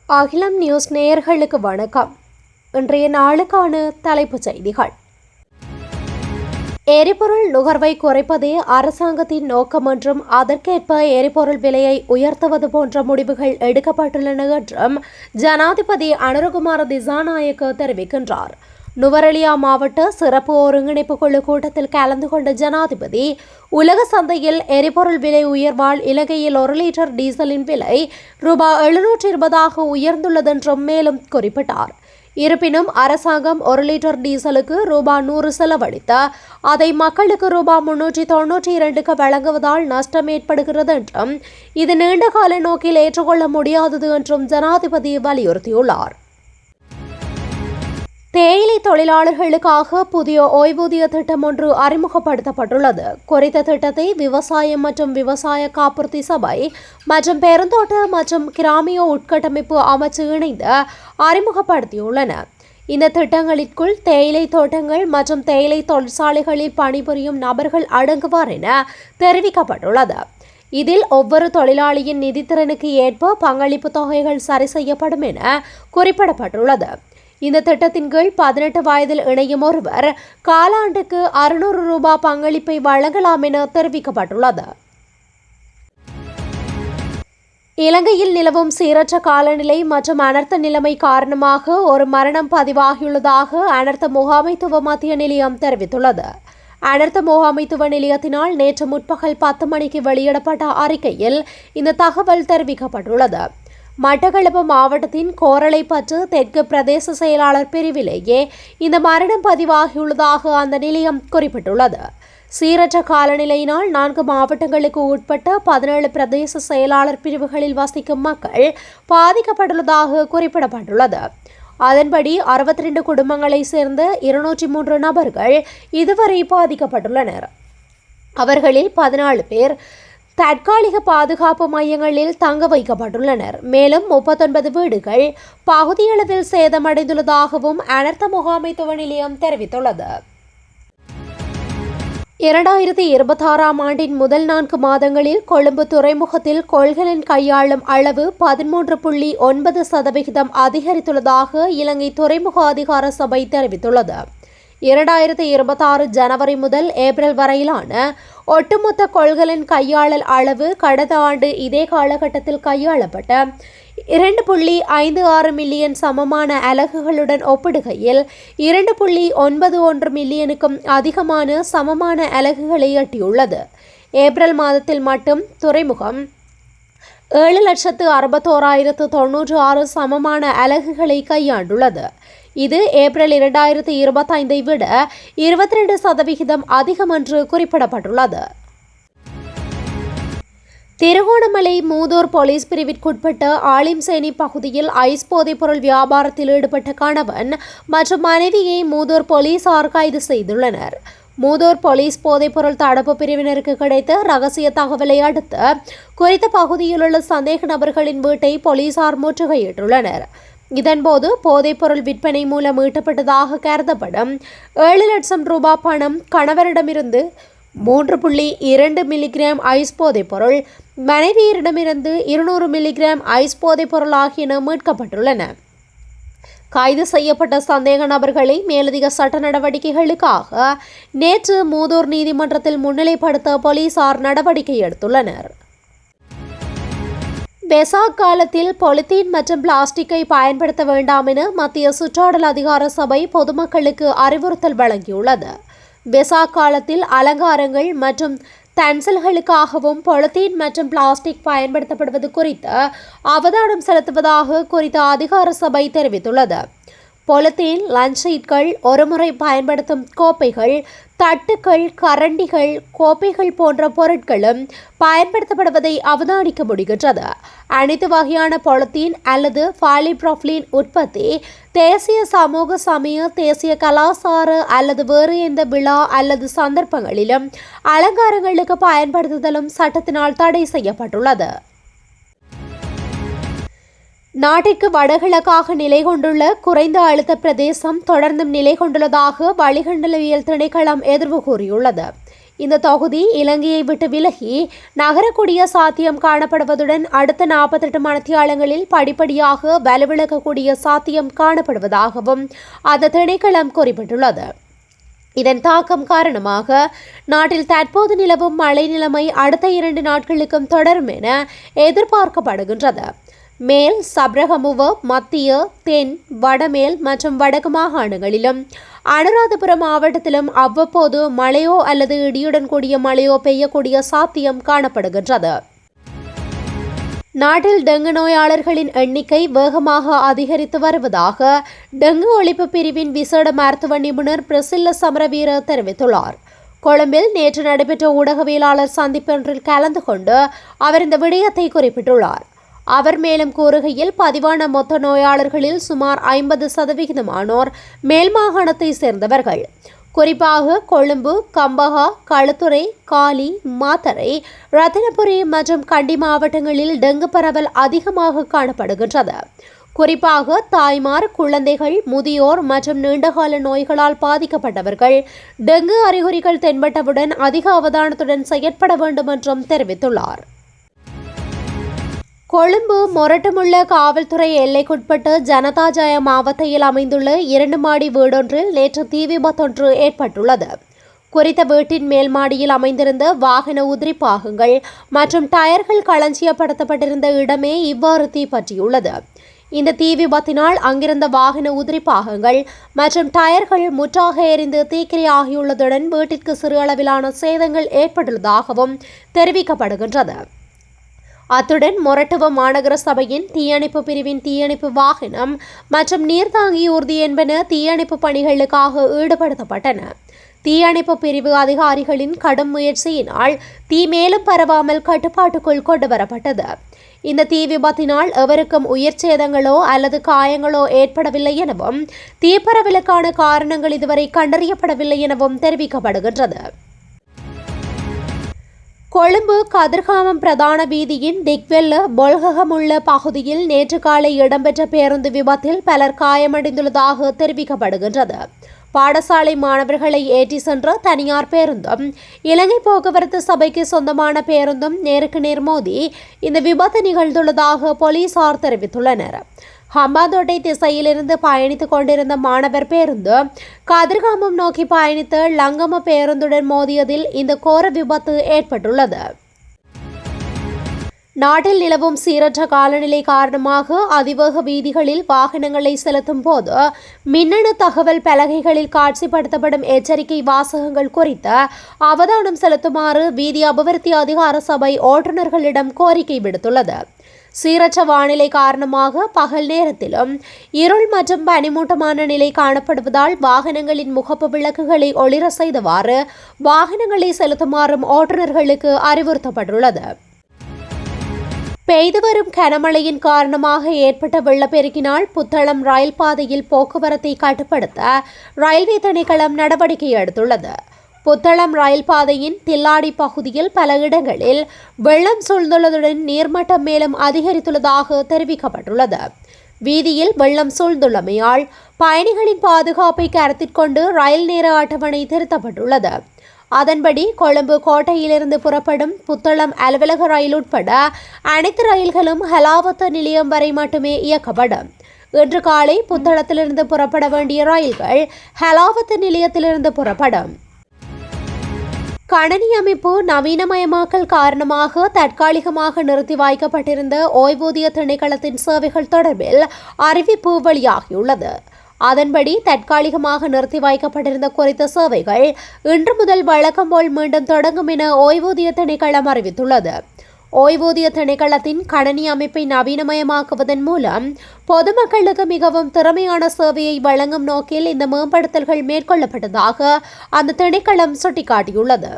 அகிலம் நியூஸ் நேயர்களுக்கு வணக்கம். இன்றைய நாளுக்கான தலைப்புச் செய்திகள். எரிபொருள் நுகர்வை குறைப்பதே அரசாங்கத்தின் நோக்கம் என்றும் அதற்கேற்ப எரிபொருள் விலையை உயர்த்துவது போன்ற முடிவுகள் எடுக்கப்பட்டுள்ளன என்றும் ஜனாதிபதி அனுரகுமார திசாநாயக்க தெரிவிக்கின்றார். நுவரெலியா மாவட்ட சிறப்பு ஒருங்கிணைப்பு குழு கூட்டத்தில் கலந்து கொண்ட ஜனாதிபதி உலக சந்தையில் எரிபொருள் விலை உயர்வால் இலங்கையில் 1 லிட்டர் டீசலின் விலை ரூபாய் 720 உயர்ந்துள்ளதென்றும் மேலும் குறிப்பிட்டார். இருப்பினும் அரசாங்கம் 1 லிட்டர் டீசலுக்கு ரூபாய் 100 செலவழித்த அதை மக்களுக்கு ரூபாய் 392 வழங்குவதால் நஷ்டம் ஏற்படுகிறது என்றும் இது நீண்டகால நோக்கில் ஏற்றுக்கொள்ள முடியாதது என்றும் ஜனாதிபதி வலியுறுத்தியுள்ளார். தேயிலை தொழிலாளர்களுக்காக புதிய ஓய்வூதிய திட்டம் ஒன்று அறிமுகப்படுத்தப்பட்டுள்ளது. குறித்த திட்டத்தை விவசாயம் மற்றும் விவசாய காப்புறுதி சபை மற்றும் பெருந்தோட்ட மற்றும் கிராமிய உட்கட்டமைப்பு அமைச்சு இணைந்து அறிமுகப்படுத்தியுள்ளன. இந்த திட்டங்களிற்குள் தேயிலை தோட்டங்கள் மற்றும் தேயிலை தொழிற்சாலைகளில் பணிபுரியும் நபர்கள் அடங்குவார் என தெரிவிக்கப்பட்டுள்ளது. இதில் ஒவ்வொரு தொழிலாளியின் நிதித்திறனுக்கு ஏற்ப பங்களிப்பு தொகைகள் சரி செய்யப்படும் என குறிப்பிடப்பட்டுள்ளது. இந்த திட்டத்தின் கீழ் 18 வயதில் இணையும் ஒருவர் காலாண்டுக்கு 600 ரூபாய் பங்களிப்பை வழங்கலாம் என தெரிவிக்கப்பட்டுள்ளது. இலங்கையில் நிலவும் சீரற்ற காலநிலை மற்றும் அனர்த்த நிலைமை காரணமாக ஒரு மரணம் பதிவாகியுள்ளதாக அனர்த்த முகாமைத்துவ மத்திய நிலையம் தெரிவித்துள்ளது. அனர்த்த முகாமைத்துவ நிலையத்தினால் நேற்று முற்பகல் 10 மணிக்கு வெளியிடப்பட்ட அறிக்கையில் இந்த தகவல் தெரிவிக்கப்பட்டுள்ளது. மட்டக்களப்பு மாவட்டத்தின் கோரளைப்பற்று தெற்கு பிரதேச செயலாளர் பிரிவிலேயே இந்த மரணம் பதிவாகியுள்ளதாக அந்த நிலையம் குறிப்பிட்டுள்ளது. சீரற்ற காலநிலையினால் 4 மாவட்டங்களுக்கு உட்பட்ட 17 பிரதேச செயலாளர் பிரிவுகளில் வசிக்கும் மக்கள் பாதிக்கப்பட்டுள்ளதாக குறிப்பிடப்பட்டுள்ளது. அதன்படி 62 குடும்பங்களை சேர்ந்த 203 நபர்கள் இதுவரை பாதிக்கப்பட்டுள்ளனர். அவர்களில் 14 பேர் தற்காலிக பாதுகாப்பு மையங்களில் தங்க வைக்கப்பட்டுள்ளனர். மேலும் 39 வீடுகள் பகுதியளவில் சேதமடைந்துள்ளதாகவும் அனர்த்த முகாமைத்துவ நிலையம் தெரிவித்துள்ளது. 2026 ஆண்டின் முதல் 4 மாதங்களில் கொழும்பு துறைமுகத்தில் கொள்கலன் கையாளும் அளவு 13.9% அதிகரித்துள்ளதாக இலங்கை துறைமுக அதிகார சபை தெரிவித்துள்ளது. 2026 ஜனவரி முதல் ஏப்ரல் வரையிலான ஒட்டுமொத்த கொள்கலன் கையாளல் அளவு கடந்த ஆண்டு இதே காலகட்டத்தில் கையாளப்பட்ட 2.56 மில்லியன் சமமான அலகுகளுடன் ஒப்பிடுகையில் 2.91 மில்லியனுக்கும் அதிகமான சமமான அலகுகளை எட்டியுள்ளது. ஏப்ரல் மாதத்தில் மட்டும் துறைமுகம் 7,61,096 சமமான அலகுகளை கையாண்டுள்ளது. இது ஏப்ரல் 2025 விட 22% அதிகம் என்று குறிப்பிடப்பட்டுள்ளது. திருகோணமலை மூதூர் போலீஸ் பிரிவிற்குட்பட்ட ஆலிம்சேனி பகுதியில் ஐஸ் போதைப்பொருள் வியாபாரத்தில் ஈடுபட்ட கணவன் மற்றும் மனைவியை மூதூர் போலீசார் கைது செய்துள்ளனர். மூதூர் போலீஸ் போதைப்பொருள் தடுப்பு பிரிவினருக்கு கிடைத்த ரகசிய தகவலை அடுத்து குறித்த பகுதியில் உள்ள சந்தேக நபர்களின் வீட்டை போலீசார் முற்றுகையிட்டுள்ளனர். இதன்போது போதைப்பொருள் விற்பனை மூலம் ஈட்டப்பட்டதாக கருதப்படும் 7 லட்சம் ரூபாய் பணம், கணவரிடமிருந்து 3.2 மில்லிகிராம் ஐஸ் போதைப்பொருள், மனைவியரிடமிருந்து 200 மில்லிகிராம் ஐஸ் போதைப்பொருள் ஆகியன மீட்கப்பட்டுள்ளன. கைது செய்யப்பட்ட சந்தேக நபர்களை மேலதிக சட்ட நடவடிக்கைகளுக்காக நேற்று மூதூர் நீதிமன்றத்தில் முன்னிலைப்படுத்த போலீசார் நடவடிக்கை எடுத்துள்ளனர். வெசாக் காலத்தில் பொலித்தீன் மற்றும் பிளாஸ்டிக்கை பயன்படுத்த வேண்டாம் என மத்திய சுற்றாடல் அதிகார சபை பொதுமக்களுக்கு அறிவுறுத்தல் வழங்கியுள்ளது. வெசாக் காலத்தில் அலங்காரங்கள் மற்றும் தன்சல்களுக்காகவும் பொலித்தீன் மற்றும் பிளாஸ்டிக் பயன்படுத்தப்படுவது குறித்து அவதானம் செலுத்துவதாக குறித்த அதிகார சபை தெரிவித்துள்ளது. பொலித்தீன், லஞ்சீட்கள், ஒருமுறை பயன்படுத்தும் கோப்பைகள், தட்டுக்கள், கரண்டிகள், கோப்பைகள் போன்ற பொருட்களும் பயன்படுத்தப்படுவதை அவதானிக்க முடிகின்றது. அனைத்து வகையான பொலித்தீன் அல்லது பாலிப்ரோபிலீன் உற்பத்தி தேசிய சமூக சமய, தேசிய கலாசார அல்லது வேறு எந்த விழா அல்லது சந்தர்ப்பங்களிலும் அலங்காரங்களுக்கு பயன்படுத்துதலும் சட்டத்தினால் தடை செய்யப்பட்டுள்ளது. நாட்டிற்கு வடகிழக்காக நிலை கொண்டுள்ள குறைந்த அழுத்த பிரதேசம் தொடர்ந்தும் நிலை கொண்டுள்ளதாக வளிமண்டலவியல் திணைக்களம் எதிர்வு கூறியுள்ளது. இந்த தொகுதி இலங்கையை விட்டு விலகி நகரக்கூடிய சாத்தியம் காணப்படுவதுடன் அடுத்த 48 மணித்தியாலங்களில் படிப்படியாக வலுவிழக்கக்கூடிய சாத்தியம் காணப்படுவதாகவும் அந்த திணைக்களம் குறிப்பிட்டுள்ளது. இதன் தாக்கம் காரணமாக நாட்டில் தற்போது நிலவும் மழை நிலைமை அடுத்த 2 நாட்களுக்கும் தொடரும் என எதிர்பார்க்கப்படுகின்றது. மேல் சப்ரகமுவ, மத்திய, தென், வடமேல் மற்றும் வடக்கு மாகாணங்களிலும் அனுராதபுரம் மாவட்டத்திலும் அவ்வப்போது மழையோ அல்லது இடியுடன் கூடிய மழையோ பெய்யக்கூடிய சாத்தியம் காணப்படுகின்றது. நாட்டில் டெங்கு நோயாளர்களின் எண்ணிக்கை வேகமாக அதிகரித்து வருவதாக டெங்கு ஒழிப்பு பிரிவின் விசேட மருத்துவ நிபுணர் பிரசில்ல சமரவீர தெரிவித்துள்ளார். கொழும்பில் நேற்று நடைபெற்ற ஊடகவியலாளர் சந்திப்பொன்றில் கலந்து கொண்டு அவர் இந்த விடயத்தை குறிப்பிட்டுள்ளார். அவர் மேலும் கூறுகையில், பதிவான மொத்த நோயாளர்களில் சுமார் 50% மேல் மாகாணத்தை சேர்ந்தவர்கள். குறிப்பாக கொழும்பு, கம்பஹா, களுத்துறை, காலி, மாத்தறை, ரத்தினபுரி மற்றும் கண்டி மாவட்டங்களில் டெங்கு பரவல் அதிகமாக காணப்படுகின்றது. குறிப்பாக தாய்மார், குழந்தைகள், முதியோர் மற்றும் நீண்டகால நோய்களால் பாதிக்கப்பட்டவர்கள் டெங்கு அறிகுறிகள் தென்பட்டவுடன் அதிக அவதானத்துடன் செயற்பட வேண்டும் என்றும் தெரிவித்துள்ளார். கொழும்பு மொரட்டுமுள்ள காவல்துறை எல்லைக்குட்பட்ட ஜனதா ஜய மாவட்டத்தில் அமைந்துள்ள 2 மாடி வீடொன்றில் நேற்று தீ விபத்தொன்று ஏற்பட்டுள்ளது. குறித்த வீட்டின் மேல் மாடியில் அமைந்திருந்த வாகன உதிரி பாகங்கள் மற்றும் டயர்கள் களஞ்சியப்படுத்தப்பட்டிருந்த இடமே இவ்வாறு தீப்பற்றியுள்ளது. இந்த தீ விபத்தினால் அங்கிருந்த வாகன உதிரி பாகங்கள் மற்றும் டயர்கள் முற்றாக எரிந்து தீக்கிரையாகியுள்ளதுடன் வீட்டிற்கு சிறு அளவிலான சேதங்கள் ஏற்பட்டுள்ளதாகவும் தெரிவிக்கப்படுகின்றது. அத்துடன் மொரட்டுவ மாநகர சபையின் தீயணைப்பு பிரிவின் தீயணைப்பு வாகனம் மற்றும் நீர்த்தாங்கி ஊர்தி என்பன தீயணைப்பு பணிகளுக்காக ஈடுபடுத்தப்பட்டன. தீயணைப்பு பிரிவு அதிகாரிகளின் கடும் முயற்சியினால் தீ மேலும் பரவாமல் கட்டுப்பாட்டுக்குள் கொண்டு வரப்பட்டது. இந்த தீ விபத்தினால் எவருக்கும் உயிர் சேதங்களோ அல்லது காயங்களோ ஏற்படவில்லை எனவும் தீப்பரவலுக்கான காரணங்கள் இதுவரை கண்டறியப்படவில்லை எனவும் தெரிவிக்கப்படுகின்றது. கொழும்பு கதிர்காமம் பிரதான வீதியின் டிக்வெல்ல பொல்ககமுள்ள பகுதியில் நேற்று காலை இடம்பெற்ற பேருந்து விபத்தில் பலர் காயமடைந்துள்ளதாக தெரிவிக்கப்படுகின்றது. பாடசாலை மாணவர்களை ஏற்றி சென்ற தனியார் பேருந்தும் இலங்கை போக்குவரத்து சபைக்கு சொந்தமான பேருந்தும் நேருக்கு நேர் மோதி இந்த விபத்து நிகழ்ந்துள்ளதாக போலீசார் தெரிவித்துள்ளனர். ஹம்பாந்தோட்டை திசையிலிருந்து பயணித்துக் கொண்டிருந்த மாணவர் பேருந்து கதிர்காமம் நோக்கி பயணித்த லங்கம பேருந்துடன் மோதியதில் இந்த கோர விபத்து ஏற்பட்டுள்ளது. நாட்டில் நிலவும் சீரற்ற காலநிலை காரணமாக அதிவேக வீதிகளில் வாகனங்களை செலுத்தும் போது மின்னணு தகவல் பலகைகளில் காட்சிப்படுத்தப்படும் எச்சரிக்கை வாசகங்கள் குறித்து அவதானம் செலுத்துமாறு வீதி அபிவிருத்தி அதிகார சபை ஓட்டுநர்களிடம் கோரிக்கை விடுத்துள்ளது. சீரற்ற வானிலை காரணமாக பகல் நேரத்திலும் இருள் மற்றும் பனிமூட்டமான நிலை காணப்படுவதால் வாகனங்களின் முகப்பு விளக்குகளை ஒளிர செய்தவாறு வாகனங்களை செலுத்துமாறும் ஓட்டுநர்களுக்கு அறிவுறுத்தப்பட்டுள்ளது. பெய்து வரும் கனமழையின் காரணமாக ஏற்பட்ட வெள்ளப்பெருக்கினால் புத்தளம் ரயில் பாதையில் போக்குவரத்தை கட்டுப்படுத்த ரயில்வே திணைக்களம் நடவடிக்கை எடுத்துள்ளது. புத்தளம் ரயில் பாதையின் தில்லாடி பகுதியில் பல இடங்களில் வெள்ளம் சூழ்ந்துள்ளதுடன் நீர்மட்டம் மேலும் அதிகரித்துள்ளதாக தெரிவிக்கப்பட்டுள்ளது. வீதியில் வெள்ளம் சூழ்ந்துள்ளமையால் பயணிகளின் பாதுகாப்பை கருத்தில் கொண்டு ரயில் நேர அட்டவணை திருத்தப்பட்டுள்ளது. அதன்படி கொழும்பு கோட்டையிலிருந்து புறப்படும் புத்தளம் அலுவலக ரயில் உட்பட அனைத்து ரயில்களும் ஹலாவத்த நிலையம் வரை மட்டுமே இயக்கப்படும். இன்று காலை புத்தளத்திலிருந்து புறப்பட வேண்டிய ரயில்கள் ஹலாவத்த நிலையத்திலிருந்து புறப்படும். கணனி அமைப்பு நவீனமயமாக்கல் காரணமாக தற்காலிகமாக நிறுத்தி வைக்கப்பட்டிருந்த ஓய்வூதிய திணைக்களத்தின் சேவைகள் தொடர்பில் அறிவிப்பு வெளியாகியுள்ளது. அதன்படி தற்காலிகமாக நிறுத்தி வைக்கப்பட்டிருந்த குறித்த சேவைகள் இன்று முதல் வழக்கம் போல் மீண்டும் தொடங்கும் என ஓய்வூதிய திணைக்களம் அறிவித்துள்ளது. ஓய்வூதிய திணைக்களத்தின் கணனி அமைப்பை நவீனமயமாக்குவதன் மூலம் பொதுமக்களுக்கு மிகவும் திறமையான சேவையை வழங்கும் நோக்கில் இந்த மேம்படுத்தல்கள் மேற்கொள்ளப்பட்டதாக அந்த திணைக்களம் சுட்டிக்காட்டியுள்ளது.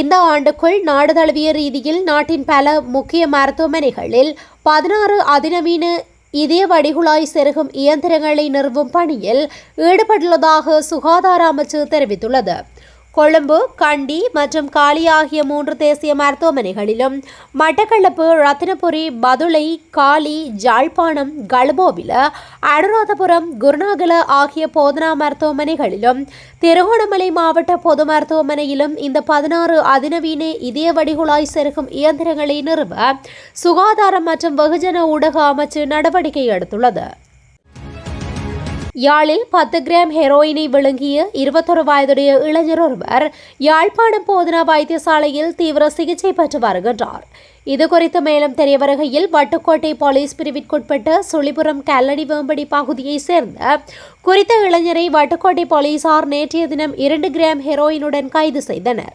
இந்த ஆண்டுக்குள் நாடு தழுவிய ரீதியில் நாட்டின் பல முக்கிய மருத்துவமனைகளில் 16 அதிநவீன இதய வடிகுழாய் செருகும் இயந்திரங்களை நிறுவும் பணியில் ஈடுபட்டுள்ளதாக சுகாதார அமைச்சு தெரிவித்துள்ளது. கொழும்பு, கண்டி மற்றும் காலி ஆகிய 3 தேசிய மருத்துவமனைகளிலும், மட்டக்களப்பு, ரத்தினபுரி, பதுளை, காலி, ஜாழ்ப்பாணம், கலுபோவில, அனுராதபுரம், குருநாகல ஆகிய போதனா மருத்துவமனைகளிலும், திருகோணமலை மாவட்ட பொது மருத்துவமனையிலும் இந்த 16 அதிநவீன இதய வடிகுழாய் செருகும் இயந்திரங்களை நிறுவ சுகாதாரம் மற்றும் வெகுஜன ஊடக அமைச்சு நடவடிக்கை எடுத்துள்ளது. யாழில் 10 கிராம் ஹெரோயினை விழுங்கிய 21 வயதுடைய இளைஞர் ஒருவர் யாழ்ப்பாணம் போதனா வைத்தியசாலையில் தீவிர சிகிச்சை பெற்று வருகின்றார். இதுகுறித்து மேலும் தெரிய வருகையில், வட்டுக்கோட்டை போலீஸ் பிரிவிற்குட்பட்ட சுழிபுரம் கல்லடி வேம்படி பகுதியைச் சேர்ந்த குறித்த இளைஞரை வட்டுக்கோட்டை போலீசார் நேற்றைய தினம் 2 கிராம் ஹெரோயினுடன் கைது செய்தனர்.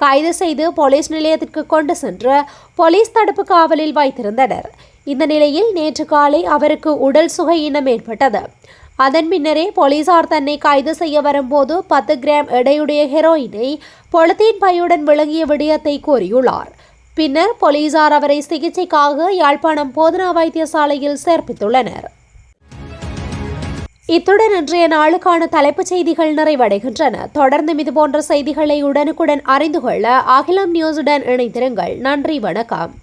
கைது செய்து போலீஸ் நிலையத்திற்கு கொண்டு சென்று போலீஸ் தடுப்பு காவலில் வைத்திருந்தனர். இந்த நிலையில் நேற்று காலை அவருக்கு உடல் சுகையினம் ஏற்பட்டது. அதன் பின்னரே போலீசார் தன்னை கைது செய்ய வரும்போது 10 கிராம் எடையுடைய ஹெரோயினை பொலித்தீன் பையுடன் விளங்கிய விடயத்தை கூறியுள்ளார். பின்னர் போலீசார் அவரை சிகிச்சைக்காக யாழ்ப்பாணம் போதனா வைத்தியசாலையில் சேர்ப்பித்துள்ளனர். இத்துடன் இன்றைய நாளுக்கான தலைப்புச் செய்திகள் நிறைவடைகின்றன. தொடர்ந்து இதுபோன்ற செய்திகளை உடனுக்குடன் அறிந்து கொள்ள அகிலம் நியூஸுடன் இணைந்திருங்கள். நன்றி, வணக்கம்.